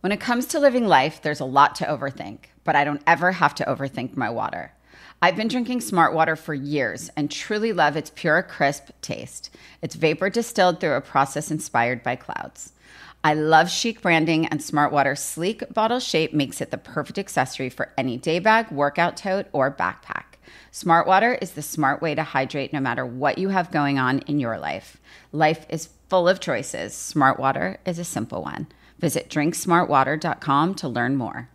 When it comes to living life, there's a lot to overthink, but I don't ever have to overthink my water. I've been drinking Smart Water for years and truly love its pure, crisp taste. It's vapor distilled through a process inspired by clouds. I love chic branding, and Smart Water's sleek bottle shape makes it the perfect accessory for any day bag, workout tote, or backpack. Smart Water is the smart way to hydrate no matter what you have going on in your life. Life is full of choices. Smart Water is a simple one. Visit drinksmartwater.com to learn more.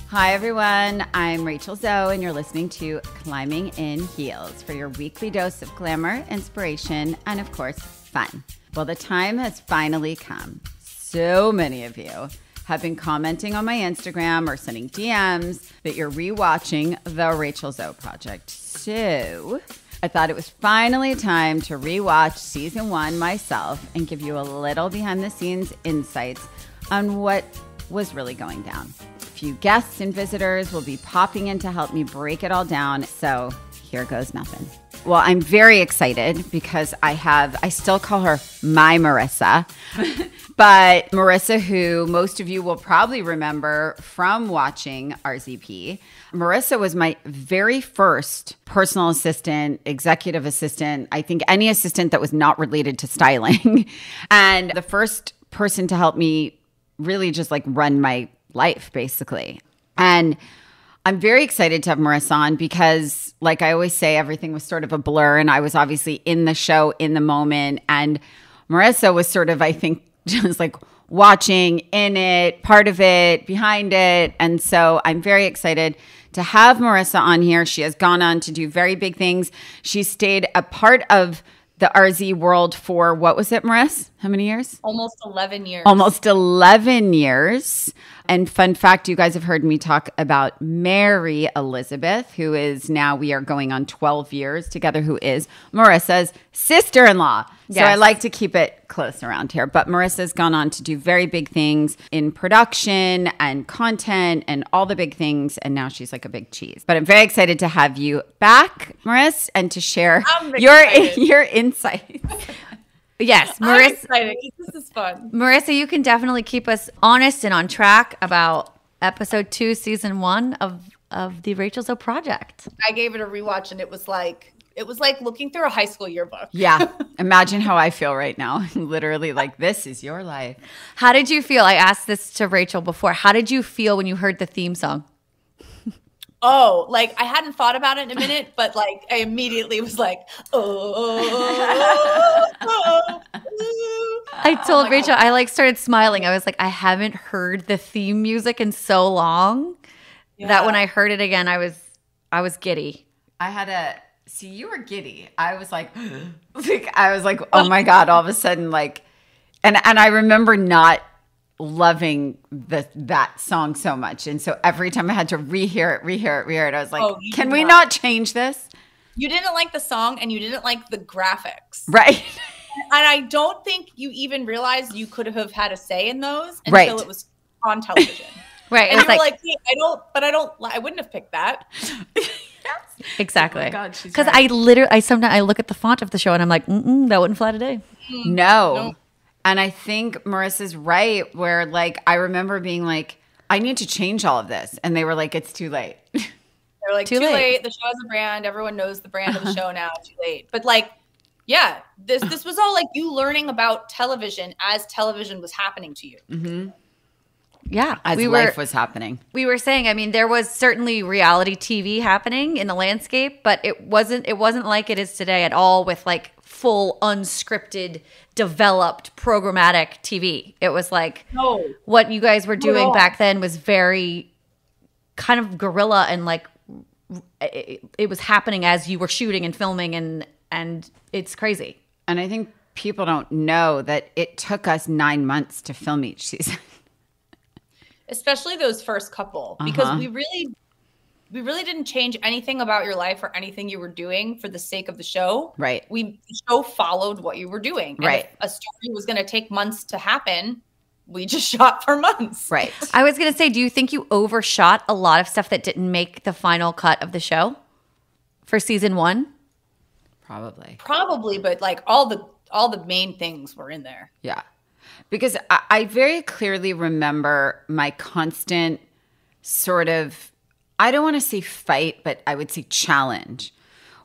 Hi, everyone. I'm Rachel Zoe, and you're listening to Climbing in Heels for your weekly dose of glamour, inspiration, and, of course, fun. Well, the time has finally come. So many of you have been commenting on my Instagram or sending DMs that you're rewatching the Rachel Zoe Project. So I thought it was finally time to rewatch season 1 myself and give you a little behind-the-scenes insights on what was really going down. A few guests and visitors will be popping in to help me break it all down. So here goes nothing. Well, I'm very excited because I still call her my Marissa, but Marissa, who most of you will probably remember from watching RZP. Marissa was my very first personal assistant, executive assistant, I think any assistant that was not related to styling, and the first person to help me really just like run my life, basically. And I'm very excited to have Marissa on because, like I always say, everything was sort of a blur, and I was obviously in the show in the moment. And Marissa was sort of, I think, just like watching in it, part of it, behind it. And so I'm very excited to have Marissa on here. She has gone on to do very big things. She stayed a part of the RZ world for, what was it, Marissa? How many years? Almost 11 years. Almost 11 years. And fun fact, you guys have heard me talk about Mary Elizabeth, who is now, we are going on 12 years together, who is Marissa's sister-in-law. Yes. So I like to keep it close around here. But Marissa's gone on to do very big things in production and content and all the big things. And now she's like a big cheese. But I'm very excited to have you back, Marissa, and to share your insights. Yes, Marissa. This is fun. Marissa, you can definitely keep us honest and on track about episode 2, season 1 of the Rachel Zoe Project. I gave it a rewatch, and it was like looking through a high school yearbook. Yeah. Imagine how I feel right now. Literally like, this is your life. How did you feel? I asked this to Rachel before. How did you feel when you heard the theme song? Oh, like I hadn't thought about it in a minute, but like I immediately was like, I told Rachel, I like started smiling. I was like, I haven't heard the theme music in so long that when I heard it again, I was giddy. See, you were giddy. I was like, oh my God, all of a sudden, like, and I remember not loving that song so much. And so every time I had to rehear it, I was like, can we not change this? You didn't like the song, and you didn't like the graphics. Right. And I don't think you even realized you could have had a say in those until it was on television. Right. And you were like, hey, I wouldn't have picked that. Exactly. Oh God, because right. I sometimes look at the font of the show and I'm like, that wouldn't fly today. No. And I think Marissa's right, where like I remember being like, I need to change all of this. And they were like, it's too late. They're like, too late. The show has a brand. Everyone knows the brand of the show now. Too late. But like, yeah, this was all like you learning about television as television was happening to you. Mm-hmm. Yeah. As life was happening. We were saying, I mean, there was certainly reality TV happening in the landscape, but it wasn't like it is today at all, with like full unscripted, developed, programmatic TV. It was like what you guys were doing back then was very kind of guerrilla, and like it was happening as you were shooting and filming, and it's crazy. And I think people don't know that it took us 9 months to film each season. Especially those first couple, because we really didn't change anything about your life or anything you were doing for the sake of the show. Right. The show followed what you were doing. And right. If a story was going to take months to happen, we just shot for months. Right. I was going to say, do you think you overshot a lot of stuff that didn't make the final cut of the show for season 1? Probably, but like all the main things were in there. Yeah. Because I very clearly remember my constant sort of, I don't want to say fight, but I would say challenge,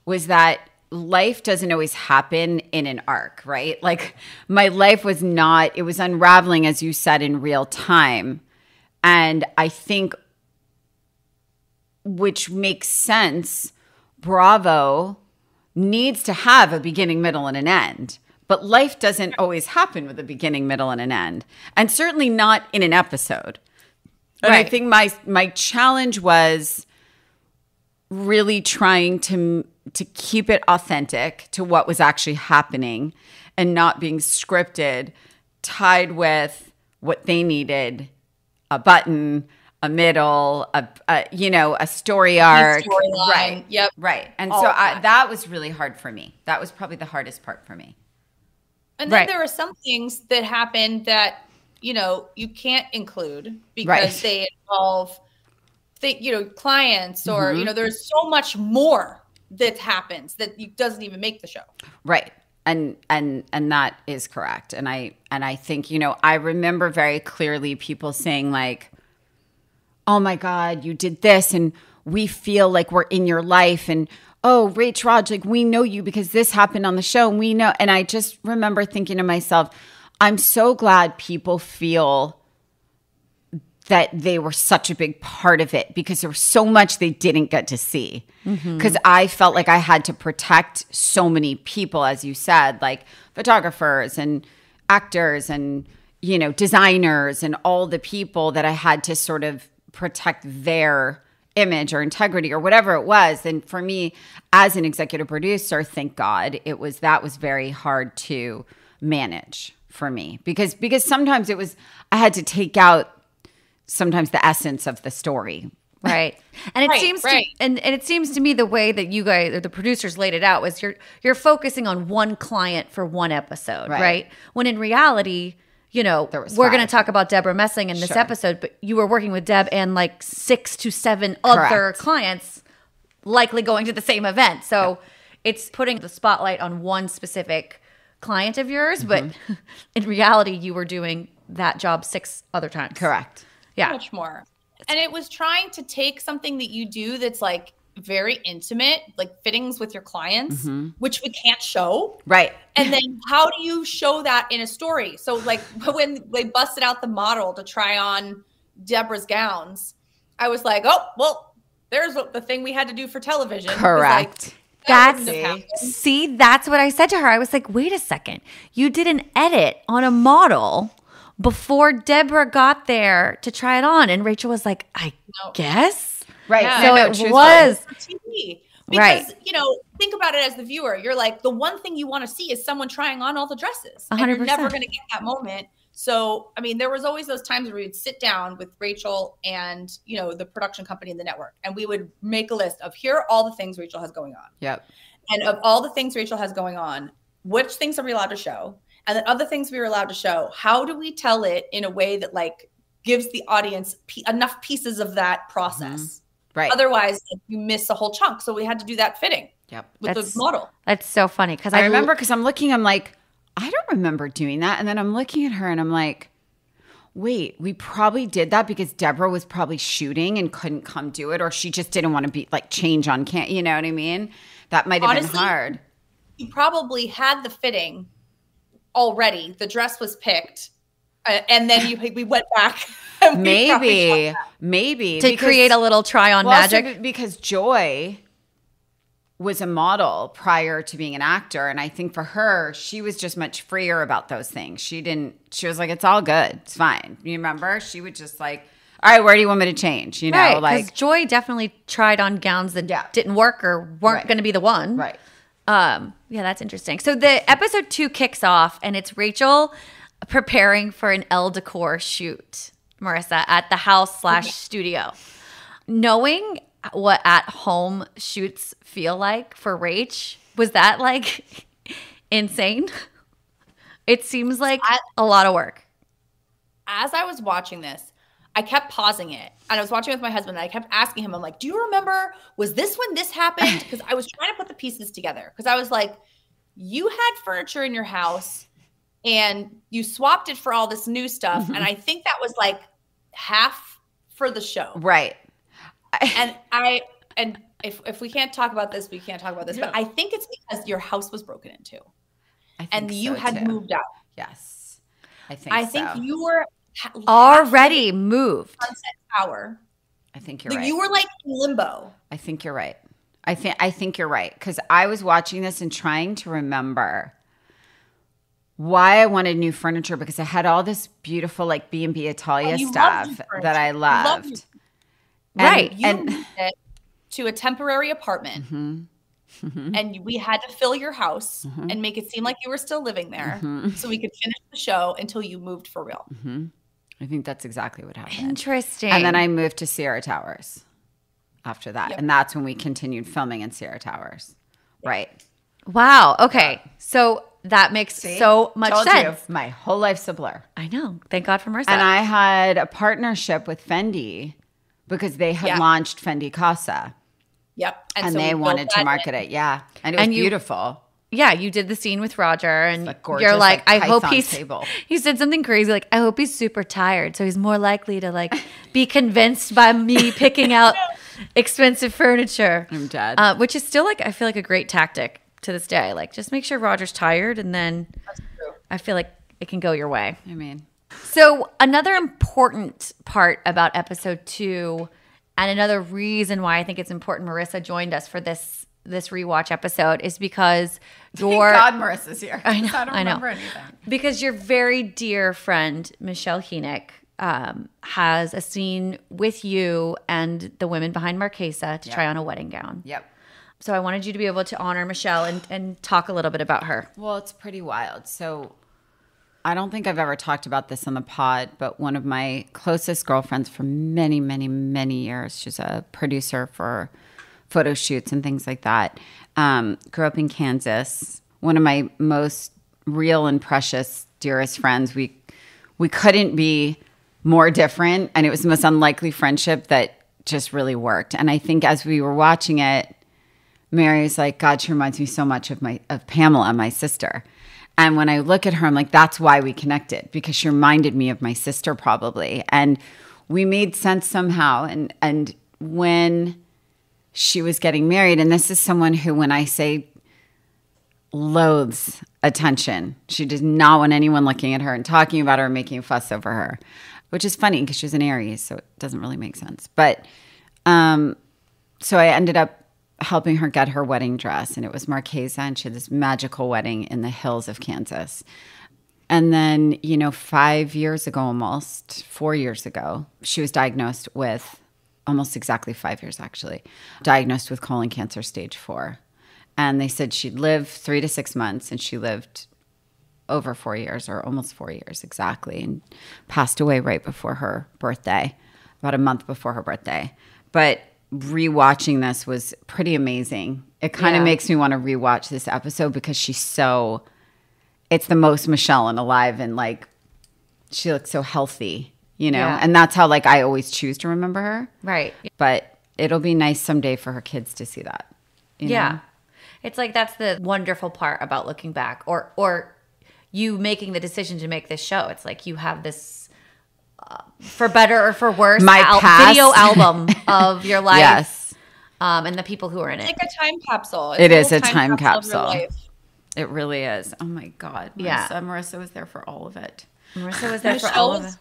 was that life doesn't always happen in an arc, right? Like my life was not, it was unraveling, as you said, in real time. And I think, which makes sense, Bravo needs to have a beginning, middle, and an end. But life doesn't always happen with a beginning, middle, and an end. And certainly not in an episode. And I think my challenge was really trying to keep it authentic to what was actually happening and not being scripted, tied with what they needed, a button, a middle, a story arc. Right. Yep. Right. And so that was really hard for me. That was probably the hardest part for me. And then there were some things that happened that, you can't include because they involve, clients or, there's so much more that happens that doesn't even make the show. Right. And that is correct. And I think, I remember very clearly people saying like, oh my God, you did this and we feel like we're in your life, and oh, Rach Raj, like we know you because this happened on the show and we know. And I just remember thinking to myself, I'm so glad people feel that they were such a big part of it because there was so much they didn't get to see. Because I felt like I had to protect so many people, as you said, like photographers and actors and, designers and all the people that I had to sort of protect their image or integrity or whatever it was. And for me, as an executive producer, thank God, that was very hard to manage for me because sometimes I had to take out sometimes the essence of the story. Right. And it seems to, and it seems to me the way that you guys or the producers laid it out was you're focusing on one client for one episode, right? When in reality, we're going to talk about Debra Messing in this episode, but you were working with Deb and like 6 to 7 other clients likely going to the same event. So it's putting the spotlight on one specific client of yours, but in reality, you were doing that job 6 other times. Correct. Yeah. Much more. And it was trying to take something that you do that's like very intimate, like fittings with your clients, which we can't show. Right. And then how do you show that in a story? So like when they busted out the model to try on Debra's gowns, I was like, oh, well, there's the thing we had to do for television. Correct. That's what I said to her. I was like, wait a second. You did an edit on a model before Debra got there to try it on. And Rachel was like, I guess. Right. Yeah. So it was. TV. Because, think about it as the viewer. You're like, the one thing you want to see is someone trying on all the dresses. 100%. And you're never going to get that moment. So, I mean, there was always those times where we'd sit down with Rachel and, the production company and the network. And we would make a list of here are all the things Rachel has going on. Yep. And of all the things Rachel has going on, which things are we allowed to show? And then other things we were allowed to show. How do we tell it in a way that like gives the audience enough pieces of that process? Right. Otherwise, you miss a whole chunk. So we had to do that fitting. Yep. With the model. That's so funny because I remember because I'm like, I don't remember doing that. And then I'm looking at her and I'm like, wait, we probably did that because Debra was probably shooting and couldn't come do it, or she just didn't want to be like change on you know what I mean? That might have been hard. You probably had the fitting already. The dress was picked. And then we went back. And maybe to create a little try on magic. Also because Joy was a model prior to being an actor, and I think for her, she was just much freer about those things. She was like, "It's all good, it's fine." You remember? She would just like, "All right, where do you want me to change?" Right, like because Joy definitely tried on gowns that didn't work or weren't going to be the one. Right. Yeah, that's interesting. So the episode 2 kicks off, and it's Rachel preparing for an Elle Decor shoot, Marissa, at the house/studio. Knowing what at-home shoots feel like for Rach, was that like insane? It seems like a lot of work. As I was watching this, I kept pausing it. And I was watching with my husband, and I kept asking him, I'm like, do you remember, was this when this happened? Because I was trying to put the pieces together. Because I was like, you had furniture in your house and you swapped it for all this new stuff. And I think that was like half for the show. Right. And if we can't talk about this, we can't talk about this. Yeah. But I think it's because your house was broken into. And you had moved out. Yes. I think you were already moved. Sunset Tower. I think you're right. You were like in limbo. I think you're right. I think you're right. Because I was watching this and trying to remember why I wanted new furniture, because I had all this beautiful like B&B Italia stuff that I loved. Right. You moved it to a temporary apartment. And we had to fill your house and make it seem like you were still living there so we could finish the show until you moved for real. I think that's exactly what happened. Interesting. And then I moved to Sierra Towers after that. Yep. And that's when we continued filming in Sierra Towers. Yep. Right. Wow. Okay. So that makes so much sense. My whole life's a blur. I know. Thank God for Marissa. And I had a partnership with Fendi because they had launched Fendi Casa. Yep. And so they wanted to market it. Yeah. And it was beautiful. Yeah. You did the scene with Roger and gorgeous, you're like, I hope he said something crazy. Like, I hope he's super tired. So he's more likely to like be convinced by me picking out expensive furniture. I'm dead. Which is still like, I feel like a great tactic to this day. Like just make sure Roger's tired and then I feel like it can go your way. I mean. So another important part about episode 2 and another reason why I think it's important Marissa joined us for this rewatch episode is because Thank God Marissa's here. I know. I don't remember anything. Because your very dear friend, Michelle Henoch, has a scene with you and the women behind Marquesa to try on a wedding gown. Yep. So I wanted you to be able to honor Michelle and talk a little bit about her. Well, it's pretty wild. So I don't think I've ever talked about this on the pod, but one of my closest girlfriends for many, many, many years, she's a producer for photo shoots and things like that, grew up in Kansas. One of my most real and precious, dearest friends. We couldn't be more different, and it was the most unlikely friendship that just really worked. And I think as we were watching it, Mary's like, God, she reminds me so much of Pamela, my sister. And when I look at her, I'm like, that's why we connected, because she reminded me of my sister probably. And we made sense somehow. And when she was getting married, and this is someone who, when I say loathes attention, she does not want anyone looking at her and talking about her and making a fuss over her, which is funny because she's an Aries, so it doesn't really make sense. But so I ended up helping her get her wedding dress, and it was Marquesa, and she had this magical wedding in the hills of Kansas. And then, 5 years ago, almost 4 years ago, she was diagnosed with, almost exactly 5 years actually, diagnosed with colon cancer stage 4. And they said she'd live 3 to 6 months, and she lived over 4 years, or almost 4 years exactly, and passed away right before her birthday, about a month before her birthday. But rewatching this was pretty amazing. It kind of makes me want to rewatch this episode because it's the most Michelle and alive, and like she looks so healthy, and that's how like I always choose to remember her. Right. But it'll be nice someday for her kids to see that. You know? It's like that's the wonderful part about looking back or you making the decision to make this show. It's like you have this for better or for worse, video album of your life. Yes. And the people who are in it. It's like a time capsule. It is a time capsule. It really is. Oh my God. Marissa was there for all of it. Marissa was there for all of it.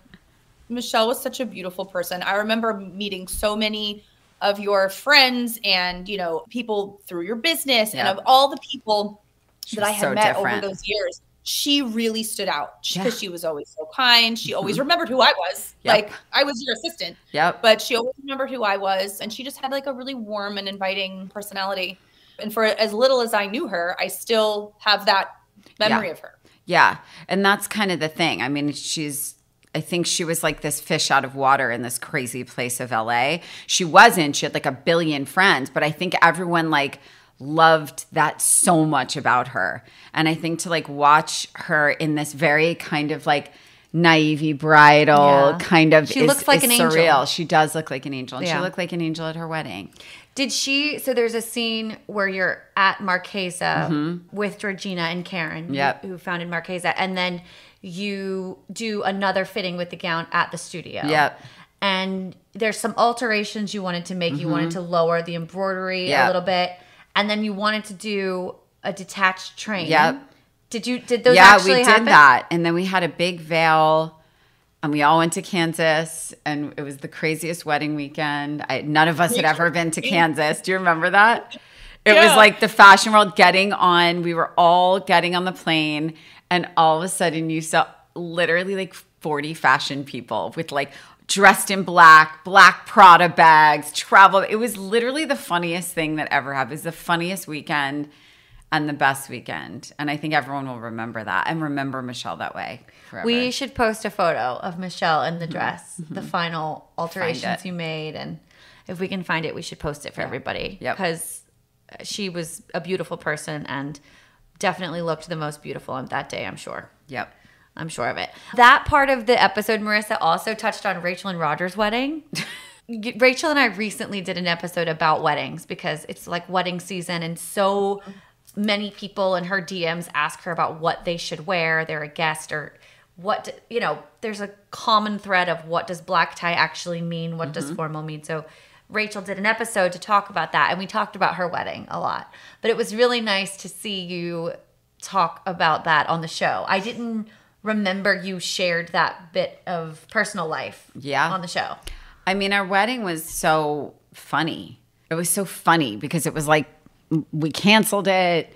Michelle was such a beautiful person. I remember meeting so many of your friends and, people through your business and of all the people that I had met over those years. She really stood out because she was always so kind. She always remembered who I was. Yep. Like I was your assistant. Yep. But she always remembered who I was. And she just had like a really warm and inviting personality. And for as little as I knew her, I still have that memory of her. Yeah. And that's kind of the thing. I mean, I think she was like this fish out of water in this crazy place of LA. She wasn't. She had like a billion friends. But I think everyone like loved that so much about her. And I think to like watch her in this very kind of like naive bridal kind of. She looks like an surreal. angel. She does look like an angel. And she looked like an angel at her wedding. So there's a scene where you're at Marchesa with Georgina and Karen, who founded Marchesa, and then you do another fitting with the gown at the studio. Yep. And there's some alterations you wanted to make. You wanted to lower the embroidery a little bit, and then you wanted to do a detached train. Yep. Did those actually happen? Yeah, we did that. And then we had a big veil. And we all went to Kansas, and it was the craziest wedding weekend. None of us had ever been to Kansas. Do you remember that? It was like the fashion world getting on. We were all getting on the plane, and all of a sudden you saw literally like 40 fashion people with like dressed in black Prada bags, travel. It was literally the funniest thing that ever happened. It was the funniest weekend and the best weekend. And I think everyone will remember that and remember Michelle that way forever. We should post a photo of Michelle in the dress, the final alterations you made. And if we can find it, we should post it for everybody. Because she was a beautiful person and definitely looked the most beautiful on that day, I'm sure. Yep. I'm sure of it. That part of the episode, Marissa, also touched on Rachel and Roger's wedding. Rachel and I recently did an episode about weddings because it's like wedding season, and so many people in her DMs ask her about what they should wear. They're a guest, or what, there's a common thread of what does black tie actually mean? What does formal mean? So Rachel did an episode to talk about that, and we talked about her wedding a lot. But it was really nice to see you talk about that on the show. I didn't remember you shared that bit of personal life on the show. I mean, our wedding was so funny. It was so funny because it was like, we canceled it.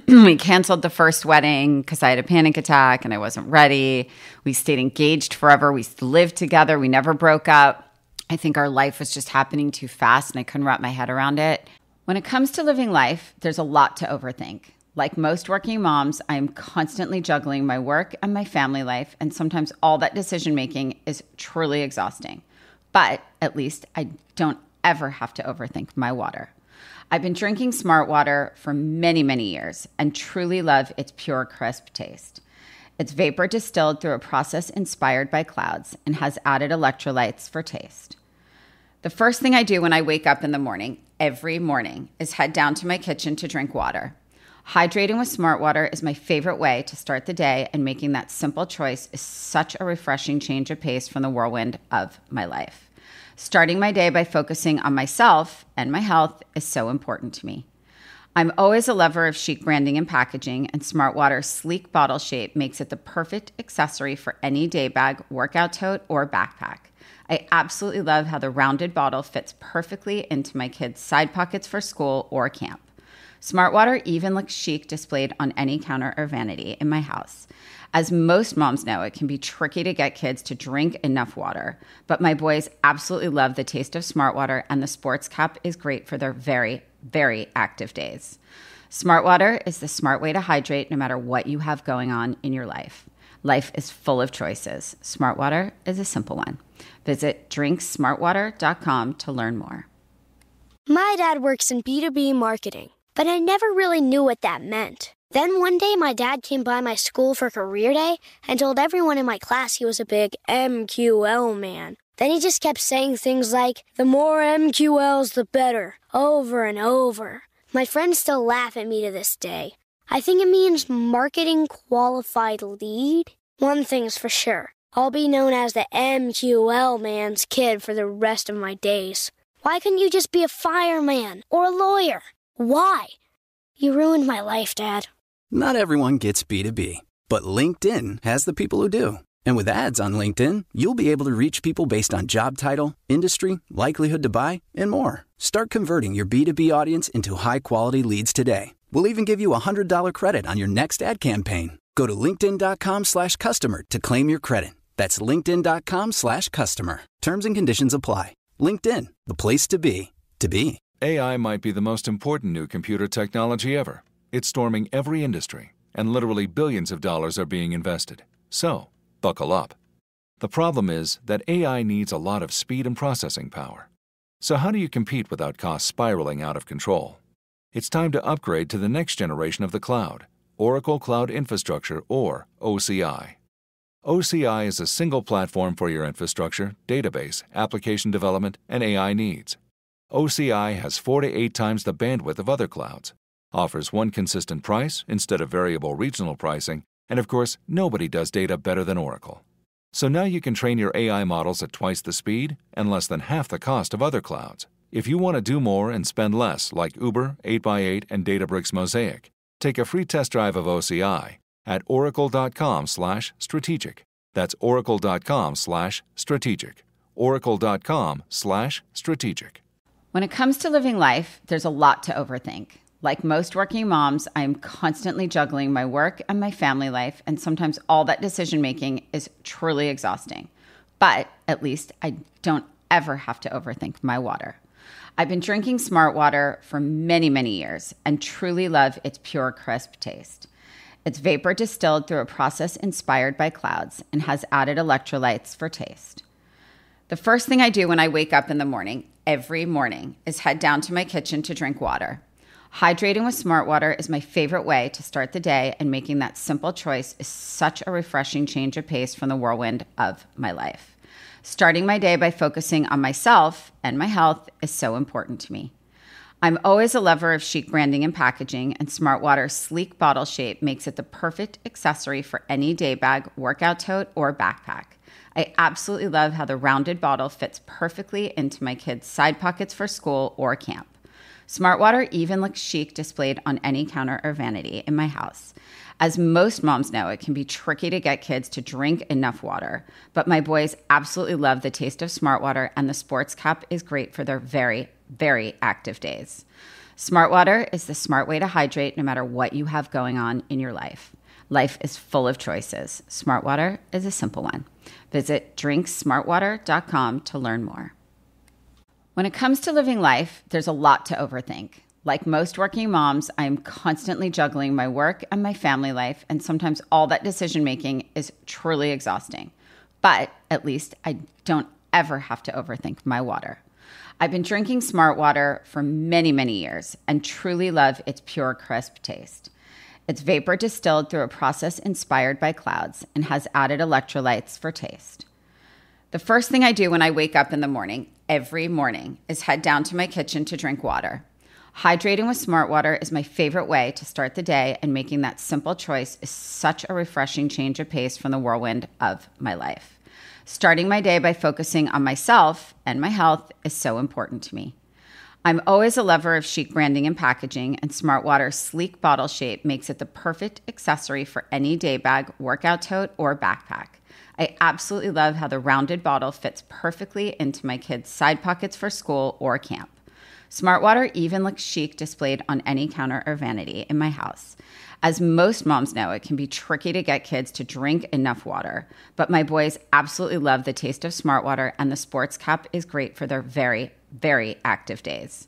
We canceled the first wedding because I had a panic attack and I wasn't ready. We stayed engaged forever. We lived together. We never broke up. I think our life was just happening too fast and I couldn't wrap my head around it. When it comes to living life, there's a lot to overthink. Like most working moms, I am constantly juggling my work and my family life, and sometimes all that decision-making is truly exhausting. But at least I don't ever have to overthink my water. I've been drinking Smart Water for many, many years and truly love its pure, crisp taste. It's vapor distilled through a process inspired by clouds and has added electrolytes for taste. The first thing I do when I wake up in the morning, every morning, is head down to my kitchen to drink water. Hydrating with Smart Water is my favorite way to start the day, and making that simple choice is such a refreshing change of pace from the whirlwind of my life. Starting my day by focusing on myself and my health is so important to me. I'm always a lover of chic branding and packaging, and Smart Water's sleek bottle shape makes it the perfect accessory for any day bag, workout tote, or backpack. I absolutely love how the rounded bottle fits perfectly into my kids' side pockets for school or camp. Smart Water even looks chic displayed on any counter or vanity in my house. As most moms know, it can be tricky to get kids to drink enough water, but my boys absolutely love the taste of Smart Water, and the sports cap is great for their very, very active days. Smart Water is the smart way to hydrate no matter what you have going on in your life. Life is full of choices. Smart Water is a simple one. Visit drinksmartwater.com to learn more. My dad works in B2B marketing, but I never really knew what that meant. Then one day my dad came by my school for career day and told everyone in my class he was a big MQL man. Then he just kept saying things like, the more MQLs the better, over and over. My friends still laugh at me to this day. I think it means marketing qualified lead. One thing's for sure, I'll be known as the MQL man's kid for the rest of my days. Why couldn't you just be a fireman or a lawyer? Why? You ruined my life, Dad. Not everyone gets B2B, but LinkedIn has the people who do. And with ads on LinkedIn, you'll be able to reach people based on job title, industry, likelihood to buy, and more. Start converting your B2B audience into high-quality leads today. We'll even give you a $100 credit on your next ad campaign. Go to linkedin.com/customer to claim your credit. That's linkedin.com/customer. Terms and conditions apply. LinkedIn, the place to be, to be. AI might be the most important new computer technology ever. It's storming every industry, and literally billions of dollars are being invested. So, buckle up. The problem is that AI needs a lot of speed and processing power. So how do you compete without costs spiraling out of control? It's time to upgrade to the next generation of the cloud, Oracle Cloud Infrastructure, or OCI. OCI is a single platform for your infrastructure, database, application development, and AI needs. OCI has 4 to 8 times the bandwidth of other clouds, offers one consistent price instead of variable regional pricing, and of course, nobody does data better than Oracle. So now you can train your AI models at twice the speed and less than half the cost of other clouds. If you want to do more and spend less, like Uber, 8x8, and Databricks Mosaic, take a free test drive of OCI at oracle.com/strategic. That's oracle.com/strategic. oracle.com/strategic. When it comes to living life, there's a lot to overthink. Like most working moms, I am constantly juggling my work and my family life, and sometimes all that decision-making is truly exhausting. But at least I don't ever have to overthink my water. I've been drinking Smart Water for many, many years and truly love its pure, crisp taste. It's vapor distilled through a process inspired by clouds and has added electrolytes for taste. The first thing I do when I wake up in the morning, every morning, is head down to my kitchen to drink water. Hydrating with Smart Water is my favorite way to start the day, and making that simple choice is such a refreshing change of pace from the whirlwind of my life. Starting my day by focusing on myself and my health is so important to me. I'm always a lover of chic branding and packaging, and Smart Water's sleek bottle shape makes it the perfect accessory for any day bag, workout tote, or backpack. I absolutely love how the rounded bottle fits perfectly into my kids' side pockets for school or camp. Smart Water even looks chic displayed on any counter or vanity in my house. As most moms know, it can be tricky to get kids to drink enough water, but my boys absolutely love the taste of Smart Water, and the sports cup is great for their very, very active days. Smart Water is the smart way to hydrate no matter what you have going on in your life. Life is full of choices. Smart Water is a simple one. Visit drinksmartwater.com to learn more. When it comes to living life, there's a lot to overthink. Like most working moms, I am constantly juggling my work and my family life, and sometimes all that decision-making is truly exhausting. But at least I don't ever have to overthink my water. I've been drinking Smart Water for many, many years and truly love its pure, crisp taste. It's vapor distilled through a process inspired by clouds and has added electrolytes for taste. The first thing I do when I wake up in the morning, every morning, is head down to my kitchen to drink water. Hydrating with Smart Water is my favorite way to start the day, and making that simple choice is such a refreshing change of pace from the whirlwind of my life. Starting my day by focusing on myself and my health is so important to me. I'm always a lover of chic branding and packaging, and Smart Water's sleek bottle shape makes it the perfect accessory for any day bag, workout tote, or backpack. I absolutely love how the rounded bottle fits perfectly into my kids' side pockets for school or camp. Smart Water even looks chic displayed on any counter or vanity in my house. As most moms know, it can be tricky to get kids to drink enough water, but my boys absolutely love the taste of Smart Water, and the sports cup is great for their very, very active days.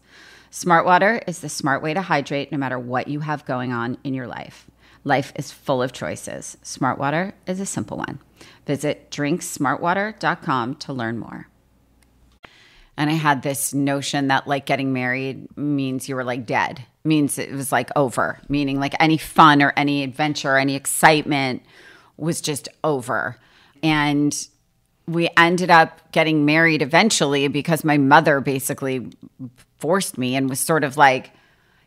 Smart Water is the smart way to hydrate no matter what you have going on in your life. Life is full of choices. Smart Water is a simple one. Visit drinksmartwater.com to learn more. And I had this notion that like getting married means you were like dead, means it was like over, meaning like any fun or any adventure, any excitement was just over. And we ended up getting married eventually because my mother basically forced me and was sort of like,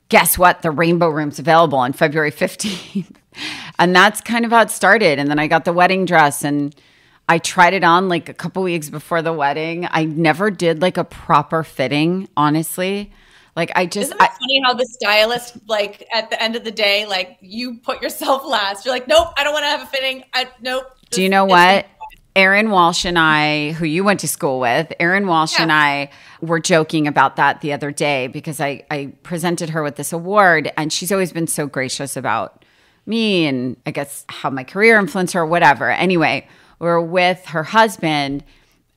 guess what? The Rainbow Room's available on February 15th. And that's kind of how it started. And then I got the wedding dress and I tried it on like a couple weeks before the wedding. I never did like a proper fitting, honestly. Like I just— Isn't it funny how the stylist, like at the end of the day, like you put yourself last. You're like, nope, I don't want to have a fitting. Nope. Do you know what? Erin Walsh and I, who you went to school with, Erin Walsh and I were joking about that the other day because I presented her with this award, and she's always been so gracious about me and I guess how my career influenced her or whatever. Anyway, we were with her husband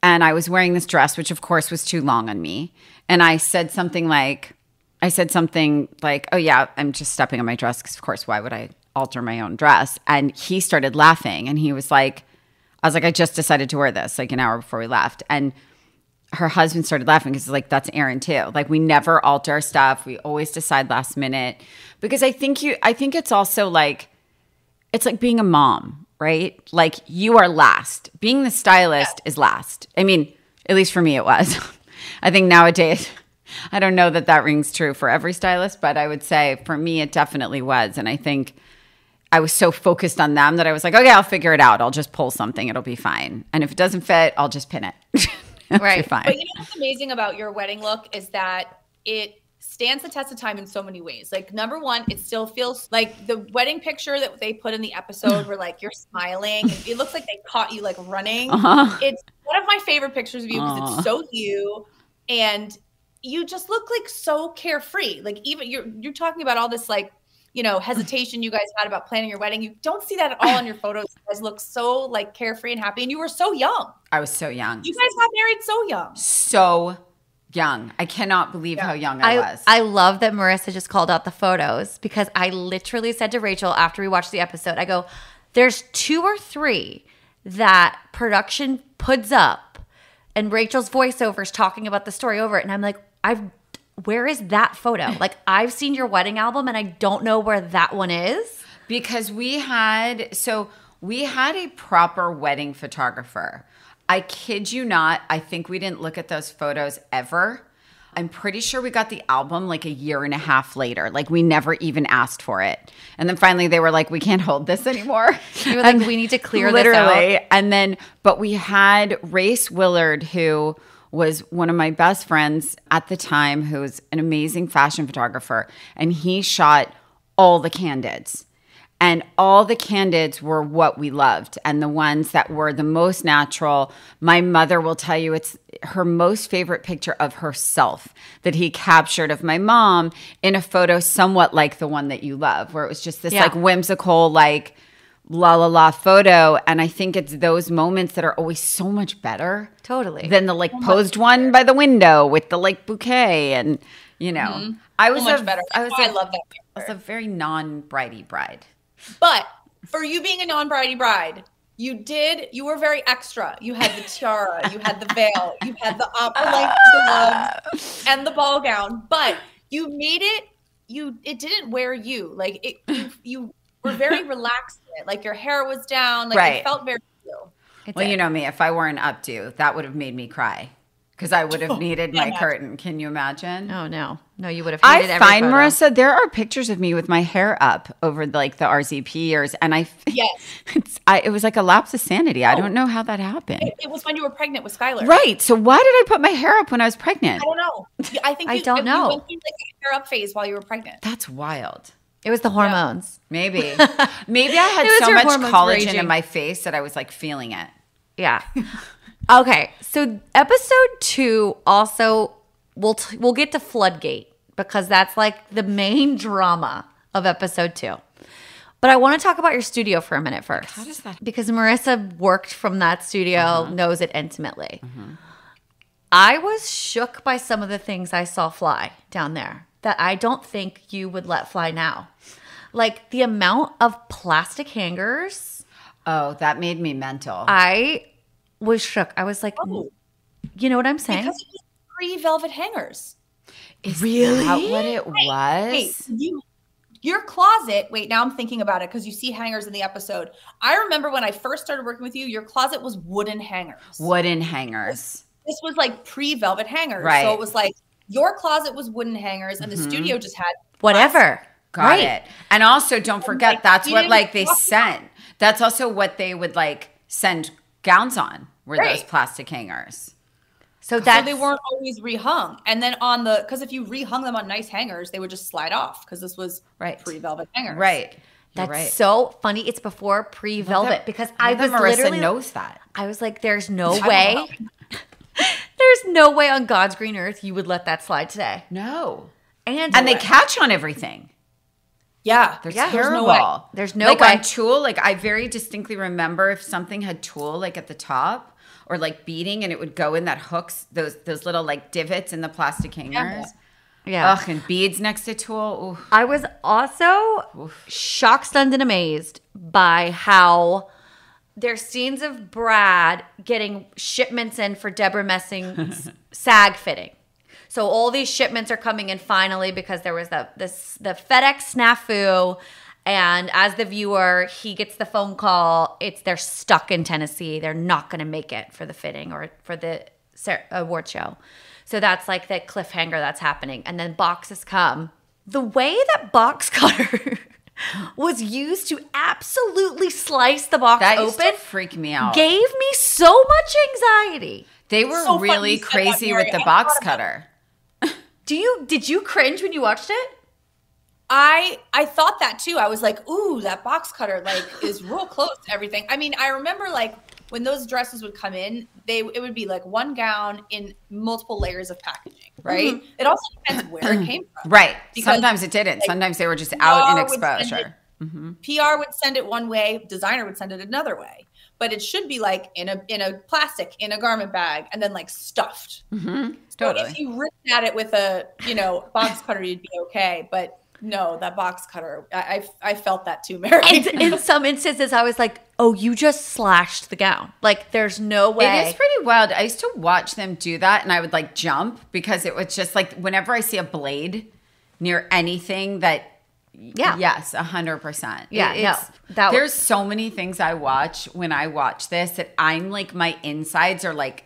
and I was wearing this dress, which of course was too long on me. And I said something like, oh yeah, I'm just stepping on my dress because of course, why would I alter my own dress? And he started laughing and he was like, I just decided to wear this like an hour before we left. And her husband started laughing because he's like, that's Erin too. Like we never alter our stuff. We always decide last minute because I think it's also like, it's like being a mom. right? Like you are last. Being the stylist is last. I mean, at least for me it was. I think nowadays, I don't know that rings true for every stylist, but I would say for me it definitely was. And I think I was so focused on them that I was like, okay, I'll figure it out. I'll just pull something. It'll be fine. And if it doesn't fit, I'll just pin it. Right. Fine. But you know what's amazing about your wedding look is that it stands the test of time in so many ways. Like number one, it still feels like the wedding picture that they put in the episode where like you're smiling. It looks like they caught you like running. It's one of my favorite pictures of you because it's so you. And you just look like so carefree. Like even you're talking about all this like, you know, hesitation you guys had about planning your wedding. You don't see that at all in your photos. You guys look so like carefree and happy. And you were so young. I was so young. You guys got married so young. So young. I cannot believe how young I was. I love that Marissa just called out the photos because I literally said to Rachel after we watched the episode, I go, there's 2 or 3 that production puts up and Rachel's voiceover is talking about the story over it. And I'm like, where is that photo? Like I've seen your wedding album and I don't know where that one is. Because we had a proper wedding photographer. I kid you not, I think we didn't look at those photos ever. I'm pretty sure we got the album like a year and a half later. Like we never even asked for it. And then finally they were like, we can't hold this anymore. You were like, we need to clear this out. And then, but we had Race Willard, who was one of my best friends at the time, who was an amazing fashion photographer. And he shot all the candids. And all the candids were what we loved. And the ones that were the most natural, my mother will tell you it's her most favorite picture of herself that he captured of my mom in a photo somewhat like the one that you love, where it was just this like whimsical, like la la la photo. And I think it's those moments that are always so much better. Totally. Than the like posed one by the window with the like bouquet. And, you know, I was better. I love that picture. I was a very non-bridey bride. But for you being a non-bridey bride, you were very extra. You had the tiara, you had the veil, you had the opera-length gloves and the ball gown. But you made it, it didn't wear you. Like you were very relaxed in it. Like your hair was down. Like it felt very you. Well, you know me, if I weren't updo, that would have made me cry. Because I would have needed my curtain. Can you imagine? Oh, no. No, you would have hated every photo. Marissa, there are pictures of me with my hair up over like the RZP years. And it was like a lapse of sanity. I don't know how that happened. It was when you were pregnant with Skylar. Right. So why did I put my hair up when I was pregnant? I don't know. I think I don't know. You went through like a hair up phase while you were pregnant. That's wild. It was the hormones. Maybe. Maybe I had so much collagen in my face that I was like feeling it. Yeah. Okay, so episode 2 also, we'll get to Floodgate because that's like the main drama of episode 2. But I want to talk about your studio for a minute first. How does that? Because Marissa worked from that studio, knows it intimately. I was shook by some of the things I saw fly down there that I don't think you would let fly now. Like the amount of plastic hangers. Oh, that made me mental. I was shook. I was like, you know what I'm saying? Because it was pre-velvet hangers. Is that what it was? Wait, your closet, now I'm thinking about it because you see hangers in the episode. I remember when I first started working with you, your closet was wooden hangers. Wooden hangers. This was like pre-velvet hangers. Right. So it was like your closet was wooden hangers and the studio just had whatever. Got it. And also don't forget, that's what like they sent. That's also what they would like send gowns on, were those plastic hangers. So they weren't always rehung. And then because if you rehung them on nice hangers, they would just slide off because this was pre-velvet hangers. Right. That's so funny. It's before pre-velvet because I was Marissa knows that. I was like, there's no way. There's no way on God's green earth you would let that slide today. No. And they catch on everything. Yeah. They're terrible. There's no way. There's no like way. On tulle, like I very distinctly remember if something had tulle like at the top or like beading and it would go in that hooks, those little like divots in the plastic hangers. Yeah. Ugh, and beads next to tulle. Oof. I was also shocked, stunned, and amazed by how there's scenes of Brad getting shipments in for Debra Messing's SAG fitting. So all these shipments are coming in finally because there was the FedEx snafu And as the viewer, he gets the phone call. They're stuck in Tennessee. They're not going to make it for the fitting or for the award show. So that's like the cliffhanger that's happening. And then boxes come. The way that box cutter was used to absolutely slice the box that open used to freak me out. Gave me so much anxiety. They were so really crazy with the box cutter. Did you cringe when you watched it? I thought that too. I was like, ooh, that box cutter like is real close to everything. I mean, I remember like when those dresses would come in, it would be like one gown in multiple layers of packaging, right? Mm-hmm. It also depends where it came from. Right. Because sometimes it didn't. Like, sometimes they were just out in exposure. PR would send it one way, designer would send it another way. But it should be like in a plastic, in a garment bag, and then like stuffed. Mm-hmm. So totally. if you ripped at it with a, box cutter, you'd be okay. But no, that box cutter, I felt that too, Mary. In some instances, I was like, oh, you just slashed the gown. Like, there's no way. It is pretty wild. I used to watch them do that, and I would like jump because it was just like whenever I see a blade near anything that. Yeah. Yes, 100%. Yeah, there's so many things I watch when I watch this that I'm like, my insides are like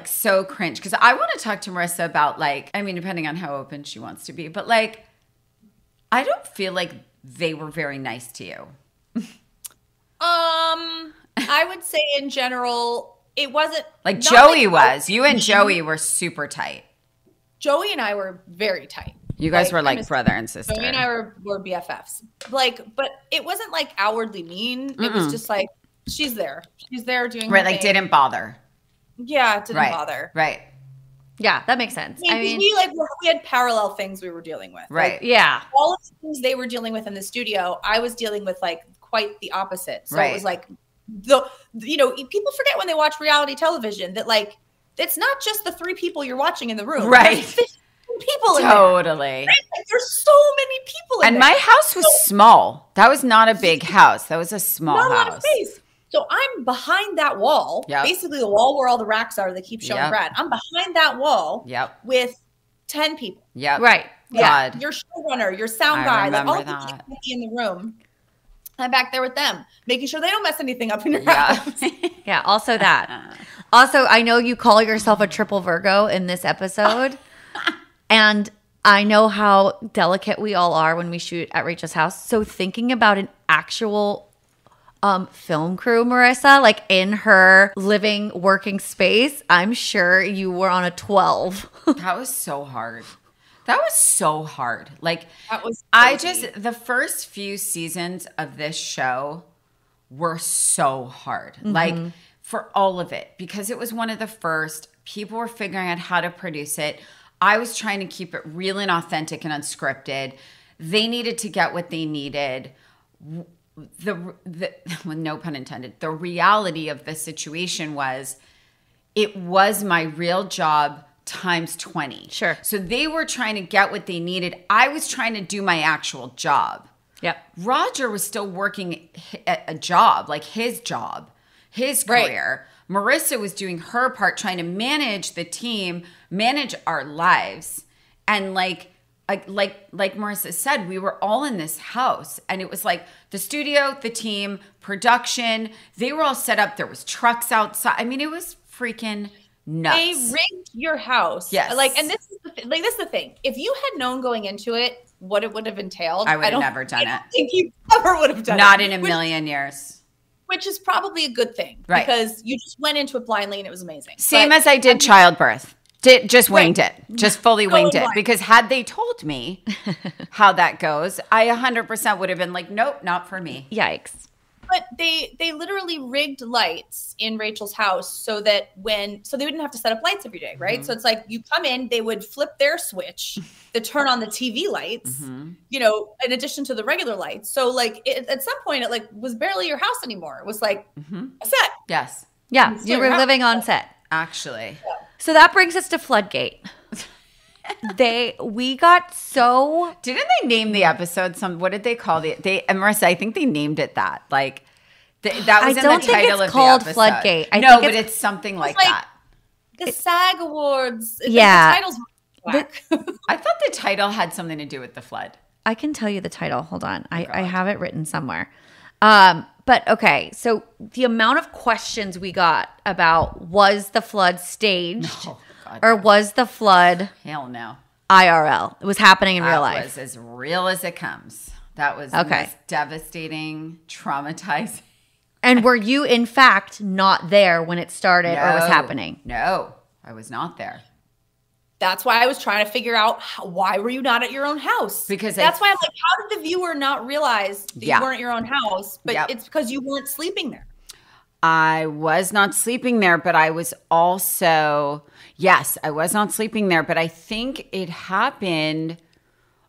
so cringe. Because I want to talk to Marissa about like, I mean, depending on how open she wants to be, but like, I don't feel like they were very nice to you. I would say in general, it wasn't. Like Joey was. You and Joey were super tight. Joey and I were very tight. You guys were like brother and sister. Joey and I were BFFs. Like, but it wasn't like outwardly mean. It was just like, she's there. She's there doing her like thing. didn't bother. Yeah, it didn't bother. Right. Yeah, that makes sense. I mean, we had parallel things we were dealing with. Right. Like, yeah. All of the things they were dealing with in the studio, I was dealing with like quite the opposite. So it was like people forget when they watch reality television that like it's not just the 3 people you're watching in the room. Right. There's 15 people in totally. there. Right? Like, there's so many people in and there. My house was small. That was not a big house. That was a small house. Not a lot of space. So I'm behind that wall, basically the wall where all the racks are. They keep showing Brad. I'm behind that wall with 10 people. Yep. Right. Yeah. Your showrunner, your sound guy, like all the people that can be in the room. I'm back there with them, making sure they don't mess anything up in your house. Yeah, also that. Also, I know you call yourself a triple Virgo in this episode. And I know how delicate we all are when we shoot at Rachel's house. So thinking about an actual film crew, Marissa, like in her living, working space, I'm sure you were on a 12. That was so hard. That was so hard. Like, that was the first few seasons of this show were so hard. Mm-hmm. Like, for all of it, because it was one of the first. People were figuring out how to produce it. I was trying to keep it real and authentic and unscripted. They needed to get what they needed. The no pun intended, the reality of the situation was it was my real job times 20. Sure. So they were trying to get what they needed. I was trying to do my actual job. Yep. Roger was still working a job, like his job, his career. Marissa was doing her part, trying to manage the team, manage our lives. And like Marissa said, we were all in this house, and it was like the studio, the team, production, they were all set up. There was trucks outside. I mean, it was freaking nuts. They rigged your house. Yes. Like, and this is the thing. If you had known going into it what it would have entailed, I would have never done it. I don't think you ever would have done it. Not in a million years. Which is probably a good thing. Right. Because you just went into it blindly and it was amazing. Same as I did childbirth. Just winged it. Just fully winged it. Because had they told me how that goes, I 100% would have been like, nope, not for me. Yikes. But they literally rigged lights in Rachel's house so they wouldn't have to set up lights every day, right? Mm-hmm. So it's like you come in, they would flip their switch to turn on the TV lights, in addition to the regular lights. So like at some point it like was barely your house anymore. It was like a set. Yes. Yeah. You were living on set. Actually. Yeah. So that brings us to Floodgate. We got so. Didn't they name the episode? What did they call Marissa? I think they named it that. Like that was in the title of the episode. I don't think it's called Floodgate. But it's something like that. The SAG Awards. Yeah. The titles were whack. I thought the title had something to do with the flood. I can tell you the title. Hold on. I have it written somewhere. But okay, so the amount of questions we got about was the flood staged or was the flood Hell no. IRL? It was happening in real life. That was as real as it comes. That was the most devastating, traumatizing. And were you, in fact, not there when it started or was happening? No, I was not there. That's why I was trying to figure out why were you not at your own house? Because that's why I'm like, how did the viewer not realize that you weren't at your own house? But it's because you weren't sleeping there. I was not sleeping there, but I was also, yes, I was not sleeping there, but I think it happened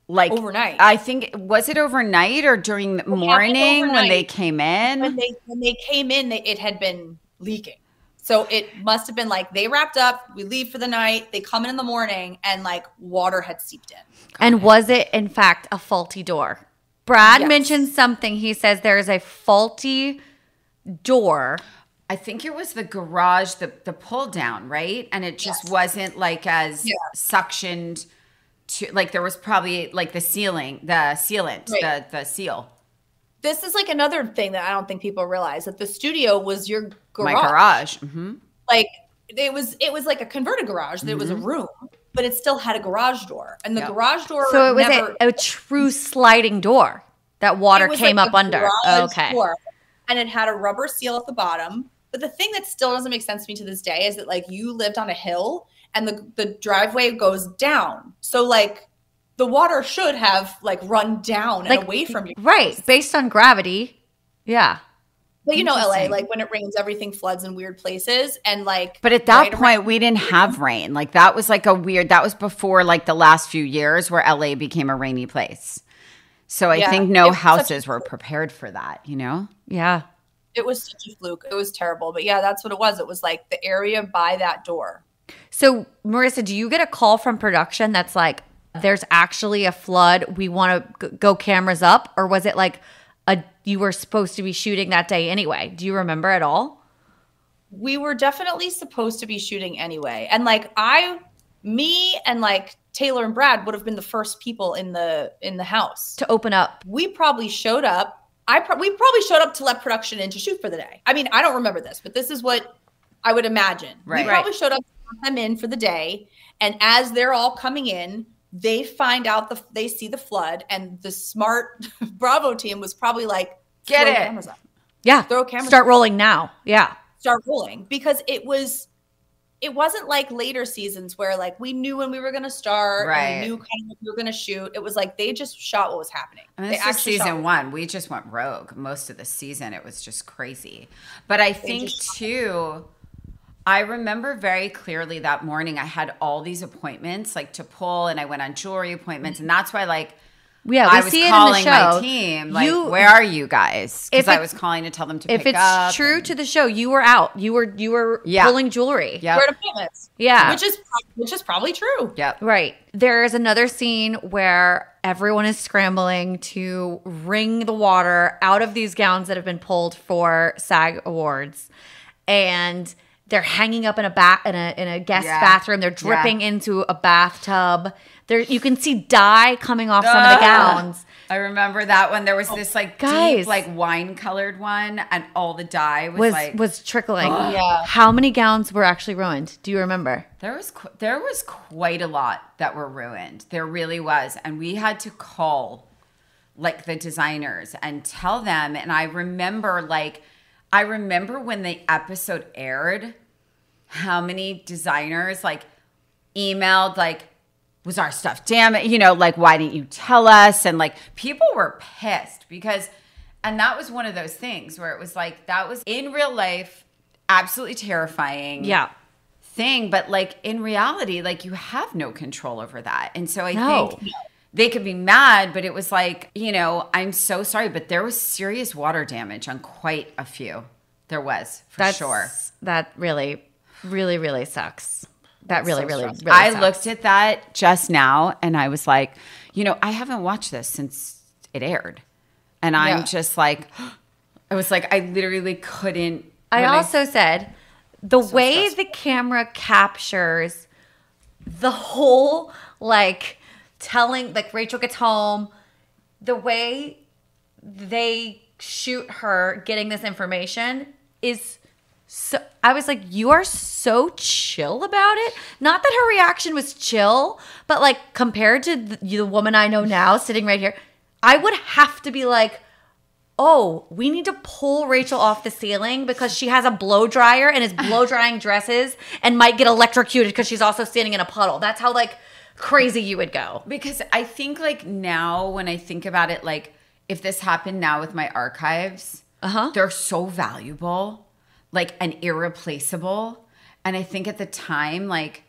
like overnight. I think, was it overnight or during the morning when they came in? When they came in, it had been leaking. So it must have been like they wrapped up, we leave for the night, they come in the morning, and like water had seeped in. And was it, in fact, a faulty door? Brad mentioned something. He says there is a faulty door. I think it was the garage, the pull down, right? And it just wasn't like as suctioned to, like there was probably like the sealant, the seal. This is like another thing that I don't think people realize, that the studio was your garage. My garage. Mm-hmm. Like it was like a converted garage. That it was a room, but it still had a garage door, and the garage door. So it was a true sliding door that water came up under. Door, and it had a rubber seal at the bottom. But the thing that still doesn't make sense to me to this day is that like you lived on a hill, and the driveway goes down. So like the water should have like run down and away from you. Right. Based on gravity. Yeah. But you know, LA, like when it rains, everything floods in weird places. And like, but at that point, we didn't have rain. Like that was like that was before like the last few years where LA became a rainy place. So I think no houses were prepared for that, you know? Yeah. It was such a fluke. It was terrible. But yeah, that's what it was. It was like the area by that door. So Marissa, do you get a call from production that's like, there's actually a flood, we want to go cameras up? Or was it like you were supposed to be shooting that day anyway? Do you remember at all? We were definitely supposed to be shooting anyway. And like me and like Taylor and Brad would have been the first people in the house to open up. We probably showed up. We probably showed up to let production in to shoot for the day. I mean, I don't remember this, but this is what I would imagine. Right. We probably showed up to let them in for the day. And as they're all coming in, they find out they see the flood, and the smart Bravo team was probably like, get it. Cameras up. Yeah. Throw cameras Start up. rolling now. Yeah. Start rolling, because it wasn't like later seasons where like we knew when we were going to start, right, and we knew kind of what we were going to shoot. It was like they just shot what was happening. And this is season one. We just went rogue most of the season. It was just crazy. But I think too, I remember very clearly that morning I had all these appointments like to pull, and I went on jewelry appointments, and that's why like I was calling my team like, where are you guys? Because I was calling to tell them to pick up. If it's true to the show, you were out. You were pulling jewelry. Yeah, we're at appointments. Yeah, which is probably true. Yep. Right. There is another scene where everyone is scrambling to wring the water out of these gowns that have been pulled for SAG Awards, and they're hanging up in a guest bathroom. They're dripping into a bathtub. You can see dye coming off some of the gowns. I remember that one. There was this like deep, like wine colored one, and all the dye was trickling. Yeah. How many gowns were actually ruined? Do you remember? There was quite a lot that were ruined. There really was, and we had to call like the designers and tell them. And I remember when the episode aired, how many designers like emailed like, was our stuff damaged? You know, like, why didn't you tell us? And like people were pissed because, and that was one of those things where it was like, that was in real life, absolutely terrifying thing. But like in reality, like you have no control over that. And so I think they could be mad, but it was like, you know, I'm so sorry, but there was serious water damage on quite a few. There was, for sure. That really, really, really sucks. That really, really, really I sucks. looked at that just now and I was like, you know, I haven't watched this since it aired. And I'm just like, I was like, I literally couldn't. I also said the way the camera captures the whole, like, telling, like Rachel gets home, the way they shoot her getting this information is so, I was like, you are so chill about it. Not that her reaction was chill, but like compared to the woman I know now sitting right here, I would have to be like, oh, we need to pull Rachel off the ceiling because she has a blow dryer and is blow drying dresses and might get electrocuted because she's also standing in a puddle. That's how like crazy you would go. Because I think like now when I think about it, like if this happened now with my archives, they're so valuable, like and irreplaceable. And I think at the time, like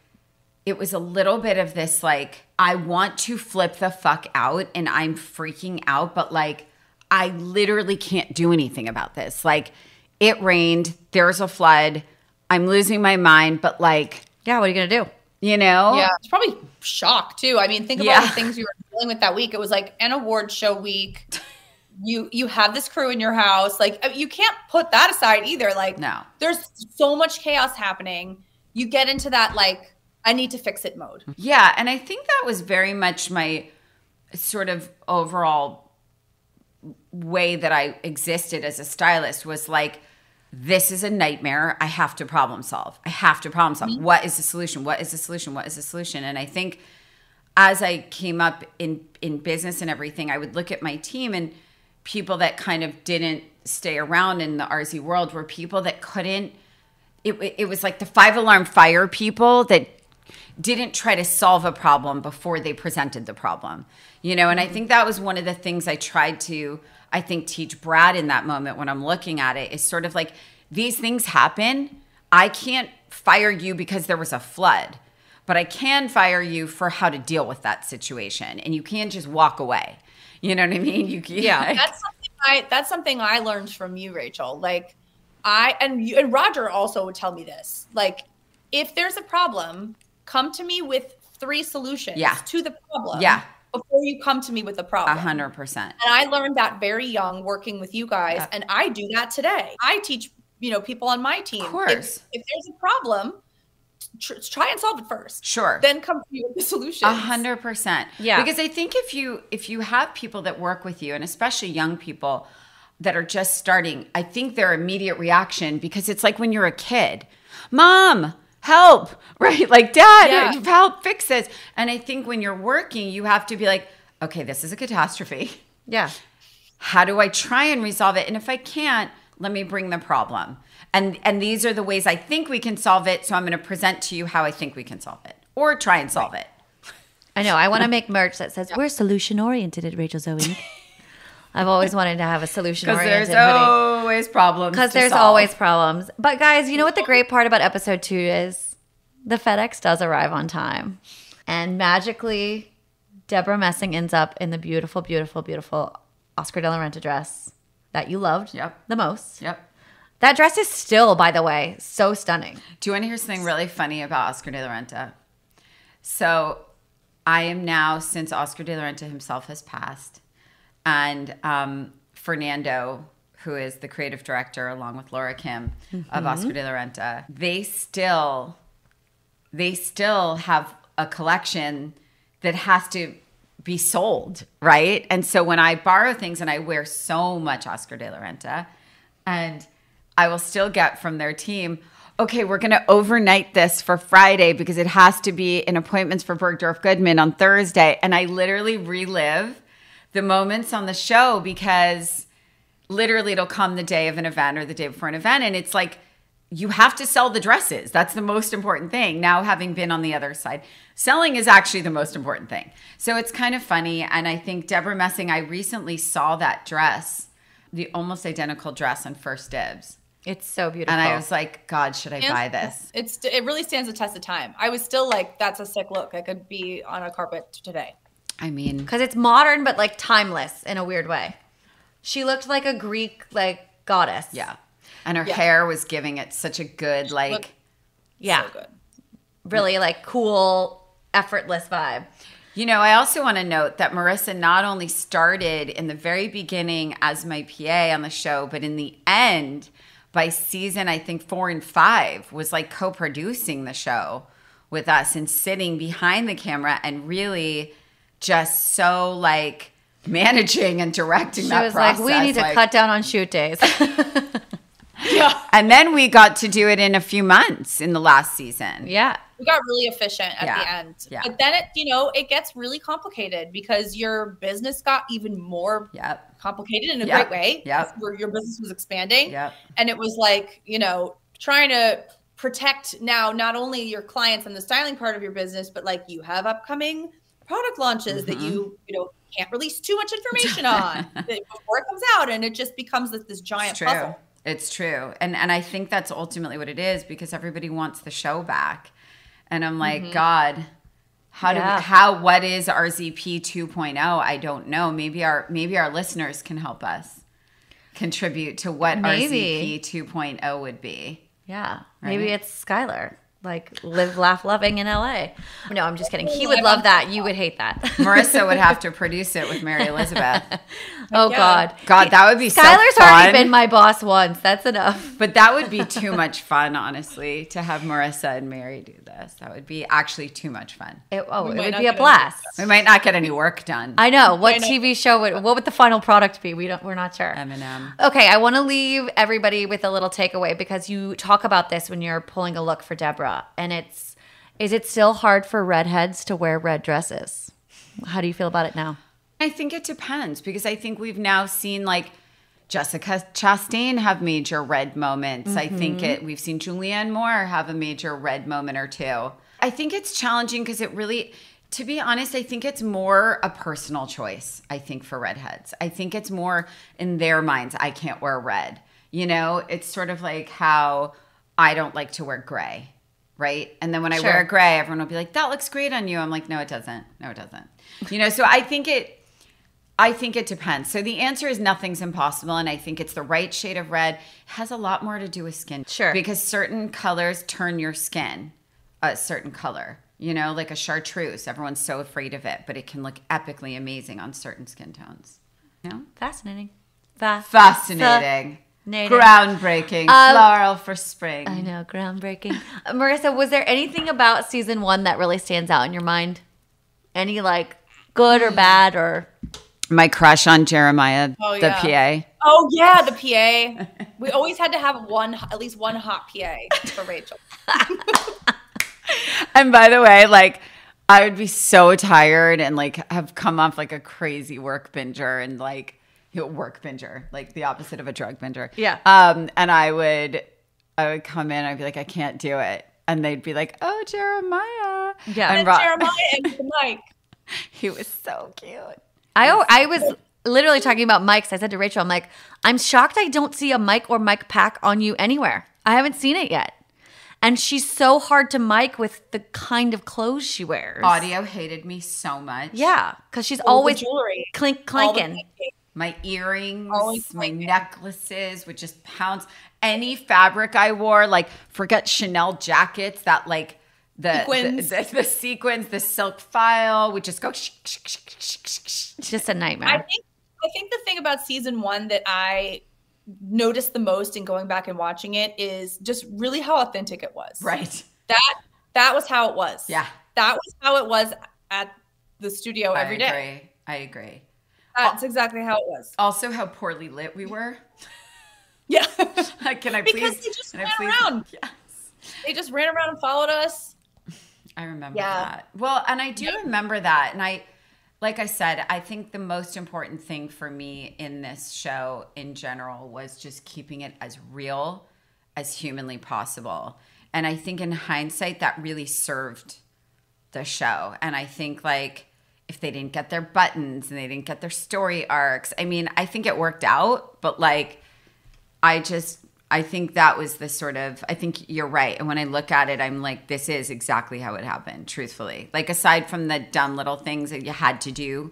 it was a little bit of this, like, I want to flip the fuck out and I'm freaking out, but like, I literally can't do anything about this. Like, it rained. There's a flood. I'm losing my mind. But like, yeah, what are you going to do? You know? Yeah. It's probably shock too. I mean, think of all the things you were dealing with that week. It was like an award show week. You have this crew in your house. Like, you can't put that aside either. Like, no, there's so much chaos happening. You get into that, like, I need to fix it mode. Yeah. And I think that was very much my sort of overall way that I existed as a stylist was like, this is a nightmare. I have to problem solve. Mm-hmm. What is the solution? What is the solution? What is the solution? And I think as I came up in business and everything, I would look at my team and people that kind of didn't stay around in the RZ world were people that couldn't, it was like the 5-alarm fire people that didn't try to solve a problem before they presented the problem, you know? And I think that was one of the things I tried to, I think, teach Brad in that moment when I'm looking at it is sort of like, these things happen. I can't fire you because there was a flood, but I can fire you for how to deal with that situation. And you can't just walk away. You know what I mean? You can, yeah. That's something I learned from you, Rachel. Like and Roger also would tell me this, like, if there's a problem, come to me with 3 solutions to the problem before you come to me with the problem. 100%. And I learned that very young working with you guys. And I do that today. I teach, people on my team. Of course. If there's a problem, try and solve it first. Sure. Then come to me with the solution. 100%. Yeah. Because I think if you have people that work with you, and especially young people that are just starting, I think their immediate reaction, because it's like when you're a kid, Mom, help, right? Like, Dad, help fix this. And I think when you're working, you have to be like, okay, this is a catastrophe. Yeah. How do I try and resolve it? And if I can't, let me bring the problem. And these are the ways I think we can solve it. So I'm going to present to you how I think we can solve it or try and solve it. I know. I want to make merch that says, we're solution oriented at Rachel Zoe. I've always wanted to have a solution-oriented hoodie. Because there's always problems. Because there's always problems. But guys, you know what the great part about episode 2 is? The FedEx does arrive on time. And magically, Debra Messing ends up in the beautiful, beautiful, beautiful Oscar de la Renta dress that you loved the most. Yep. That dress is still, by the way, so stunning. Do you want to hear something really funny about Oscar de la Renta? So I am now, since Oscar de la Renta himself has passed, and Fernando, who is the creative director, along with Laura Kim of Oscar de la Renta, they still have a collection that has to be sold, right? And so when I borrow things, and I wear so much Oscar de la Renta, and I will still get from their team, okay, we're going to overnight this for Friday because it has to be in appointments for Bergdorf Goodman on Thursday. And I literally relive the moments on the show because literally it'll come the day of an event or the day before an event. And it's like, you have to sell the dresses. That's the most important thing. Now, having been on the other side, selling is actually the most important thing. So it's kind of funny. And I think Debra Messing, I recently saw that dress, the almost identical dress on First Dibs. It's so beautiful. And I was like, God, should I buy this? It really stands the test of time. I was still like, that's a sick look. I could be on a carpet today. I mean, because it's modern, but like timeless in a weird way. She looked like a Greek, like, goddess. Yeah. And her hair was giving it such a good, like, so good. Really like cool, effortless vibe. You know, I also want to note that Marissa not only started in the very beginning as my PA on the show, but in the end, by season, I think 4 and 5, was like co-producing the show with us and sitting behind the camera and really just so like managing and directing that process. She was like, we need to cut down on shoot days. Yeah. And then we got to do it in a few months in the last season. Yeah. We got really efficient at the end. Yeah. But then it gets really complicated because your business got even more complicated in a great way. Where your business was expanding. And it was like, trying to protect now not only your clients and the styling part of your business, but like you have upcoming product launches that you can't release too much information on before it comes out. And it just becomes this giant puzzle. It's true. And I think that's ultimately what it is because everybody wants the show back. And I'm like, God, what is RZP 2.0? I don't know. Maybe our listeners can help us contribute to what RZP 2.0 would be. Yeah. Right? Maybe it's Skylar. Like live, laugh, loving in LA. No, I'm just kidding. He would love that. You would hate that. Marissa would have to produce it with Mary Elizabeth. Oh God, that would be so Skylar's fun. already been my boss once. That's enough. But that would be too much fun, honestly, to have Marissa and Mary do this. That would be actually too much fun. It would be a blast. We might not get any work done. I know. What TV show what would the final product be? We're not sure. M&M. Okay, I want to leave everybody with a little takeaway because you talk about this when you're pulling a look for Debra, and is it still hard for redheads to wear red dresses? How do you feel about it now? I think it depends because I think we've now seen like Jessica Chastain have major red moments. I think we've seen Julianne Moore have a major red moment or two. I think it's challenging because it really, to be honest, I think it's more a personal choice, I think, for redheads. I think it's more in their minds, I can't wear red. It's sort of like how I don't like to wear gray. Right. And then when I wear gray, everyone will be like, that looks great on you. I'm like, no, it doesn't. No, it doesn't. So I think it depends. So the answer is nothing's impossible. And I think it's the right shade of red. It has a lot more to do with skin. Sure. Because certain colors turn your skin a certain color, like a chartreuse. Everyone's so afraid of it, but it can look epically amazing on certain skin tones. Fascinating. Fascinating. Groundbreaking. Floral for spring. I know, groundbreaking. Marissa, was there anything about season 1 that really stands out in your mind? Any like good or bad or? My crush on Jeremiah, the PA. Oh yeah, the PA. We always had to have at least one hot PA for Rachel. And by the way, like I would be so tired and like have come off like a crazy work binger and like work binger, like the opposite of a drug binger. Yeah. And I would come in, I'd be like, I can't do it. And they'd be like, oh, Jeremiah. Yeah. And Jeremiah and the mic. He was so cute. I was literally talking about mics. I said to Rachel, I'm like, I'm shocked I don't see a mic or mic pack on you anywhere. I haven't seen it yet. And she's so hard to mic with the kind of clothes she wears. Audio hated me so much. Yeah, because she's always jewelry. clanking. My earrings, my necklaces would just pounce. Any fabric I wore, like forget Chanel jackets, that like the sequins, the silk file would just go. It's just a nightmare. I think the thing about season 1 that I noticed the most in going back and watching it is just really how authentic it was. Right. That was how it was. Yeah. That was how it was at the studio every day. I agree. That's exactly how it was. Also, how poorly lit we were. Yeah. Can I because please? They just ran around. Yes. They just ran around and followed us. I remember that. Well, and I do remember that. And like I said, I think the most important thing for me in this show in general was just keeping it as real as humanly possible. And I think in hindsight, that really served the show. And I think like, if they didn't get their buttons and they didn't get their story arcs, I mean, I think it worked out, but like, I think that was the sort of, I think you're right. And when I look at it, I'm like, this is exactly how it happened, truthfully. Like aside from the dumb little things that you had to do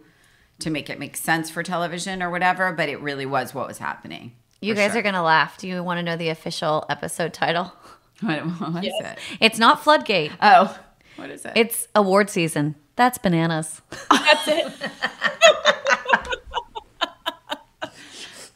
to make it make sense for television or whatever, but it really was what was happening. You guys are going to laugh. Do you want to know the official episode title? What is it? It's not Floodgate. Oh, what is it? It's award season. That's bananas. That's it.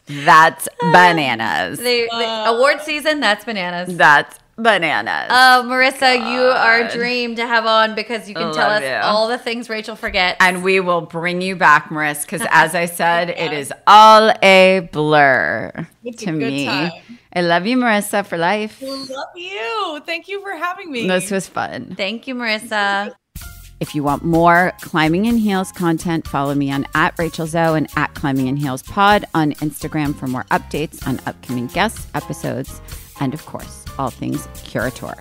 That's bananas. The award season, that's bananas. That's bananas. Oh, Marissa, you are a dream to have on because you can tell us all the things Rachel forgets. And we will bring you back, Marissa, because as I said, it is all a blur to me. Time. I love you, Marissa, for life. I love you. Thank you for having me. This was fun. Thank you, Marissa. If you want more Climbing in Heels content, follow me on @RachelZoe and @ClimbingInHeelsPod on Instagram for more updates on upcoming guests, episodes, and of course, all things Curator.